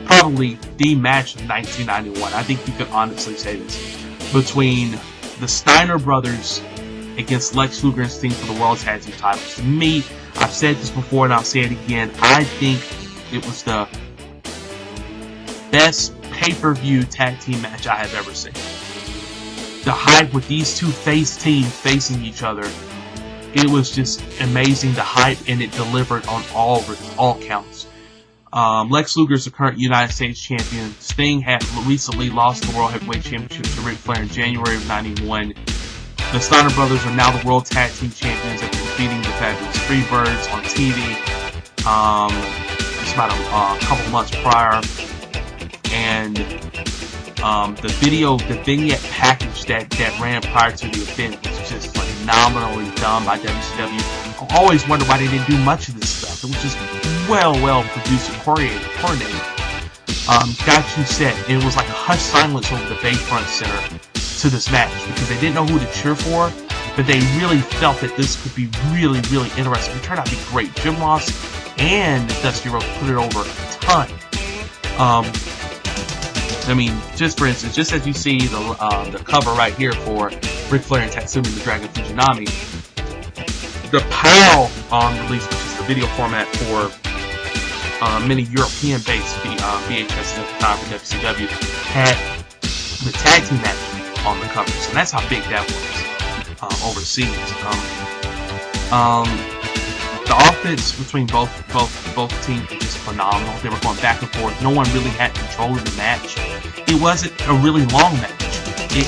probably the match of 1991. I think you can honestly say this. Between the Steiner brothers against Lex Luger and Sting for the World Tag Team titles. To me, I've said this before and I'll say it again, I think it was the best pay-per-view tag team match I have ever seen. The hype with these two face teams facing each other, it was just amazing, the hype, and it delivered on all counts. Lex Luger is the current United States champion. Sting had recently lost the World Heavyweight Championship to Ric Flair in January of '91. The Steiner brothers are now the World Tag Team Champions after defeating the Fabulous Freebirds on TV just about a couple months prior. And the vignette package that ran prior to the event was just phenomenally done by WCW. I always wondered why they didn't do much of this stuff. It was just well produced and coordinated. Got you set. And it was like a hushed silence over the Bayfront Center to this match because they didn't know who to cheer for, but they really felt that this could be really interesting. It turned out to be great. Jim Ross and Dusty Rhodes put it over a ton. I mean, just for instance, just as you see the cover right here for Ric Flair and Tatsumi the Dragon Fujinami, the PAL release, which is the video format for many European-based VHS at the time for WCW, had the tag team match on the cover. So that's how big that was overseas. The offense between both teams was just phenomenal. They were going back and forth. No one really had control of the match. It wasn't a really long match. It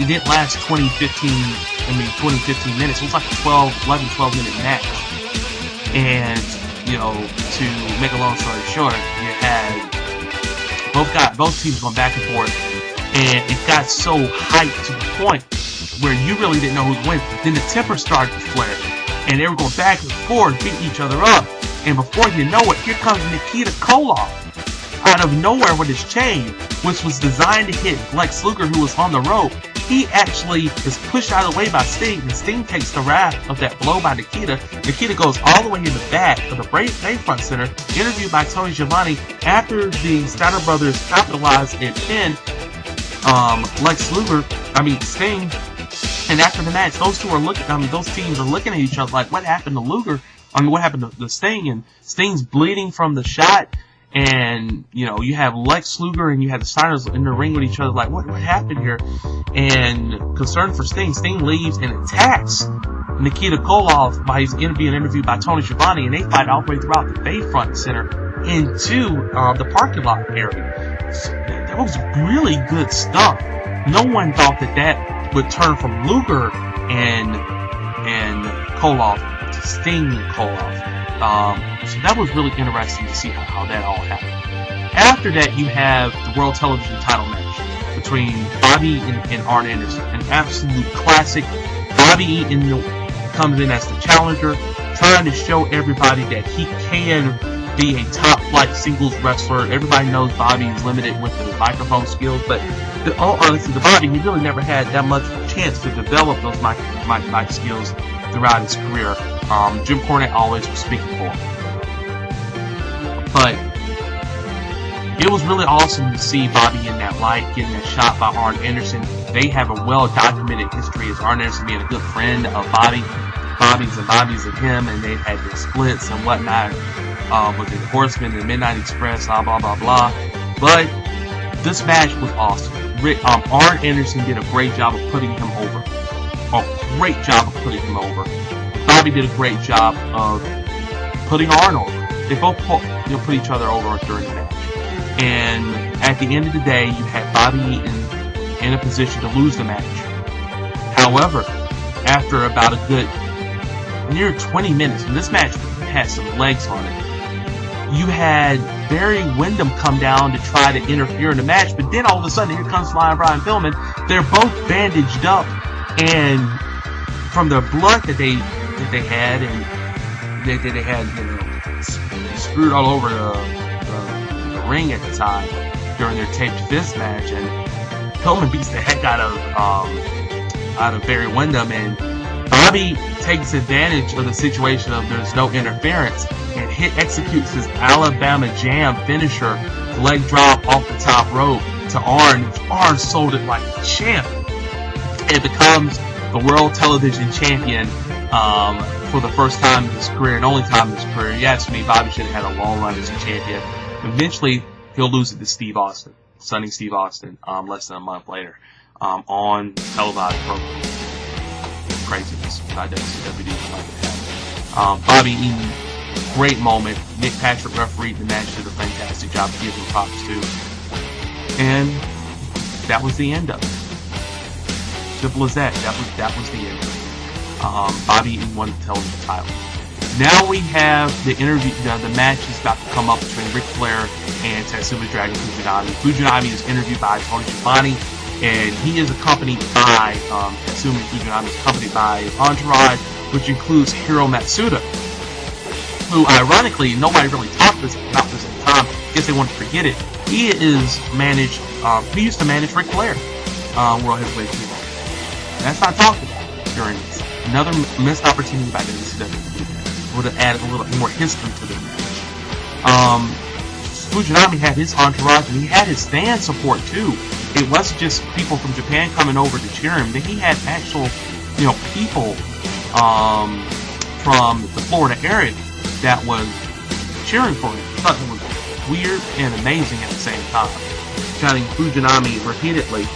didn't last 20, 15 minutes. It was like a 12 minute match. And, you know, to make a long story short, you had both teams going back and forth, and it got so hyped to the point where you really didn't know who would win. Then the temper started to flare, and they were going back and forth, beating each other up. And before you know it, here comes Nikita Koloff out of nowhere with his chain, which was designed to hit Lex Luger, who was on the rope. He actually is pushed out of the way by Sting, and Sting takes the wrath of that blow by Nikita. Nikita goes all the way in the back of the Bayfront Center, interviewed by Tony Schiavone after the Steiner brothers capitalized and pinned Sting. And after the match, those teams are looking at each other like, what happened to Luger? What happened to Sting? And Sting's bleeding from the shot. And, you know, you have Lex Luger and you have the Steiners in the ring with each other like, what happened here? And concerned for Sting leaves and attacks Nikita Koloff by his being interviewed by Tony Schiavone, and they fight all the way throughout the Bayfront Center into the parking lot area. So, that was really good stuff. No one thought that would turn from Luger and Koloff to Sting and Koloff. So that was really interesting to see how that all happened. After that, you have the World Television title match between Bobby and Arn Anderson. An absolute classic. Bobby Eaton comes in as the challenger, trying to show everybody that he can be a top-flight singles wrestler. Everybody knows Bobby is limited with the microphone skills, but honestly, the Bobby, he really never had that much chance to develop those mic skills throughout his career. Jim Cornette always was speaking for him. But it was really awesome to see Bobby in that light, getting a shot by Arn Anderson. They have a well-documented history as Arn Anderson being a good friend of Bobby. Bobby's of him, and they've had the splits and whatnot with the Horsemen and Midnight Express, blah, blah, blah, blah. But this match was awesome. Arn Anderson did a great job of putting him over. Bobby did a great job of putting Arn over. They both put each other over during the match. And at the end of the day, you had Bobby Eaton in a position to lose the match. However, after about a good near 20 minutes, and this match had some legs on it, you had Barry Windham come down to try to interfere in the match, but then all of a sudden, here comes Flying Brian Pillman. They're both bandaged up, and from the blood that they had, and they had, you know, screwed all over the ring at the time during their taped fist match, and Pillman beats the heck out of Barry Windham, and Bobby takes advantage of the situation of there's no interference and executes his Alabama Jam finisher, leg drop off the top rope to Arn. Arn sold it like a champ. It becomes the World Television Champion for the first time in his career and only time in his career. You ask me, Bobby should have had a long run as a champion. Eventually, he'll lose it to Steve Austin, Sonny Steve Austin, less than a month later, on televised program. Craziness by WCW like that. Bobby Eaton, great moment. Nick Patrick refereed the match, did a fantastic job, to give him props too. And that was the end of it. Simple as that. That was the end of it. Bobby Eaton won the television title. Now we have the interview. The match is about to come up between Ric Flair and Tatsumi Dragon Fujinami. Fujinami is interviewed by Tony Schiavone, and he is accompanied by Tatsumi Fujinami is accompanied by his entourage, which includes Hiro Matsuda, who, ironically, nobody really talked about this at the time. I guess they wanted to forget it. He is managed. He used to manage Ric Flair, World Heavyweight Champion. That's not talked about during this. Another missed opportunity by WCW would have added a little more history to the match. Fujinami had his entourage, and he had his fan support too. It wasn't just people from Japan coming over to cheer him. He had actual, people from the Florida area that was cheering for him. I thought it was weird and amazing at the same time. Shouting Fujinami repeatedly.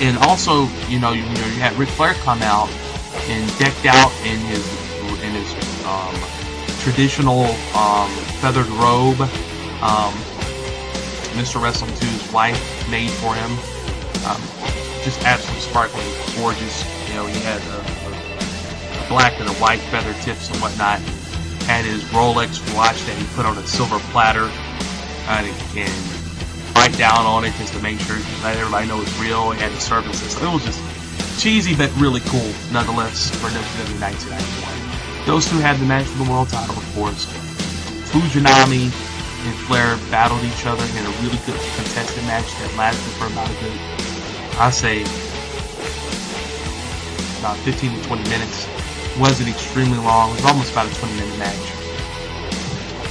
And also, you had Ric Flair come out and decked out in his traditional feathered robe. Mr. Wrestling 2's wife made for him. Just absolutely sparkling, gorgeous. He had a black and a white feather tips and whatnot. Had his Rolex watch that he put on a silver platter, and bite down on it just to make sure, let everybody know it's real. He had his service system. It was just cheesy but really cool, nonetheless, for WCW 1991. Those two had the match for the world title, of course. Fujinami and Flair battled each other in a really good contested match that lasted for about a good, I'd say, about 15 to 20 minutes. It wasn't extremely long. It was almost about a 20-minute match.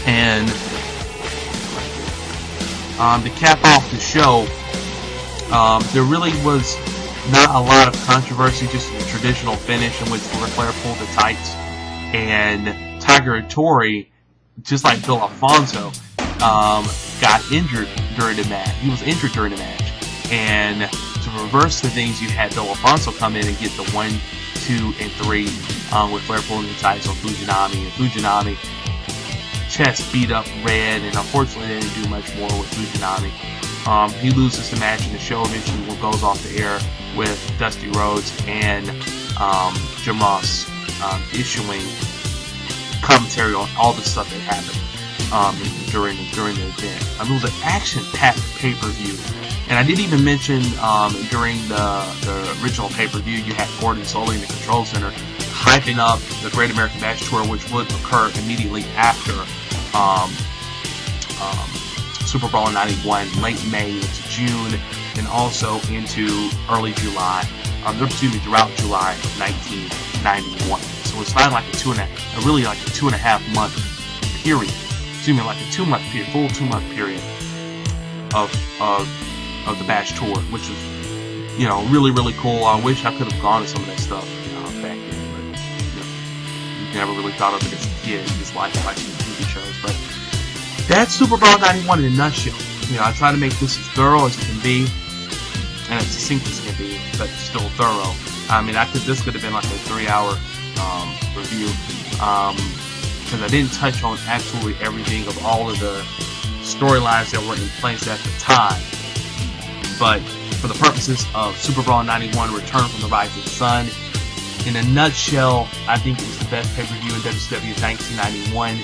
And to cap off the show, there really was not a lot of controversy, just a traditional finish in which Ric Flair pulled the tights, and Tiger Hattori, just like Bill Alfonso, got injured during the match. He was injured during the match, and to reverse the things, you had Bill Alfonso come in and get the 1, 2, and 3 with Flair pulling the tights on Fujinami, and Fujinami chest beat up red, and unfortunately they didn't do much more with Fujinami. He loses the match, and the show eventually goes off the air with Dusty Rhodes and Jim Ross issuing commentary on all the stuff that happened during the event. It was an action-packed pay-per-view, and I didn't even mention during the original pay-per-view you had Gordon Solie in the Control Center hyping up the Great American Bash Tour, which would occur immediately after SuperBrawl in 91, late May into June, and also into early July. Throughout July of 1991. So it's not like a 2.5 month period. Like a 2-month period, full 2-month period of the Bash Tour, which was, really, really cool. I wish I could have gone to some of that stuff back then, but you never really thought of it as a kid, just like TV shows. But that's SuperBrawl 91 in a nutshell. I try to make this as thorough as it can be, and as succinct as it can be, but still thorough. This could have been like a 3-hour review, because I didn't touch on absolutely everything of all of the storylines that were in place at the time. But for the purposes of SuperBrawl 91, Return from the Rising Sun, in a nutshell, I think it was the best pay-per-view in WCW in 1991.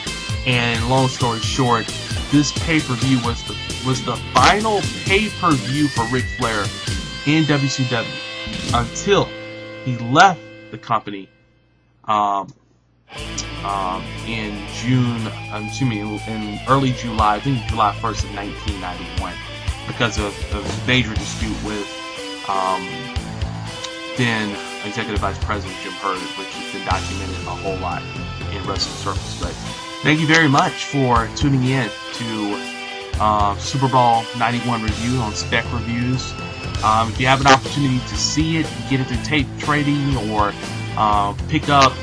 And long story short, this pay-per-view was the final pay-per-view for Ric Flair in WCW until he left the company in early July, I think July 1st of 1991, because of a major dispute with then Executive Vice President Jim Herd, which has been documented a whole lot in wrestling circles. But thank you very much for tuning in to Super Brawl 91 review on Spec Reviews. If you have an opportunity to see it, get it through tape trading, or pick up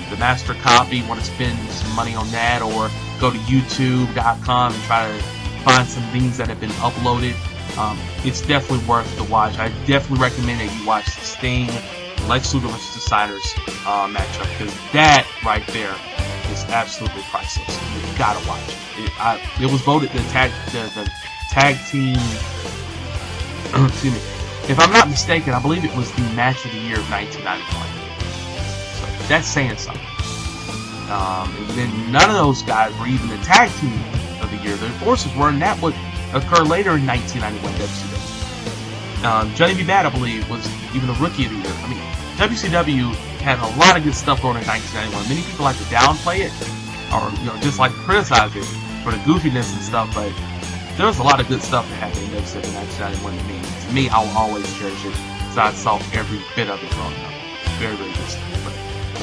the master copy, want to spend some money on that, or go to youtube.com and try to find some things that have been uploaded, it's definitely worth the watch. I definitely recommend that you watch the Sting Lex Luger vs. the Steiners matchup, because that right there is absolutely priceless. You gotta watch it. It was voted the tag team. Excuse me. If I'm not mistaken, I believe it was the match of the year of 1991. So that's saying something. And then none of those guys were even the tag team of the year. Their forces were, and that would occur later in 1991 WCW. Johnny B. Bad, I believe, was even a rookie of the year. I mean, WCW had a lot of good stuff going in 1991. Many people like to downplay it, or just like to criticize it for the goofiness and stuff, but there was a lot of good stuff that happened in WCW in 1991 to me. To me, I will always cherish it, because I saw every bit of it growing up. Very, very good stuff. But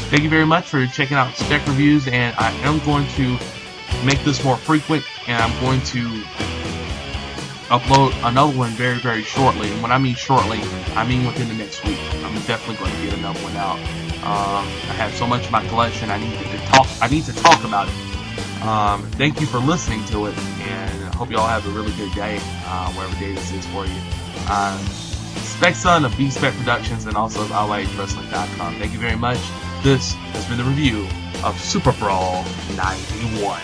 thank you very much for checking out Spec Reviews, and I am going to make this more frequent, and I'm going to upload another one very, very shortly. And when I mean shortly, I mean within the next week. I'm definitely going to get another one out. I have so much in my collection. I need to talk about it. Thank you for listening to it, and I hope you all have a really good day, wherever day this is for you. Spec Son of B-Spec Productions, and also of AllAgeWrestling.com. Thank you very much. This has been the review of Super Brawl 91.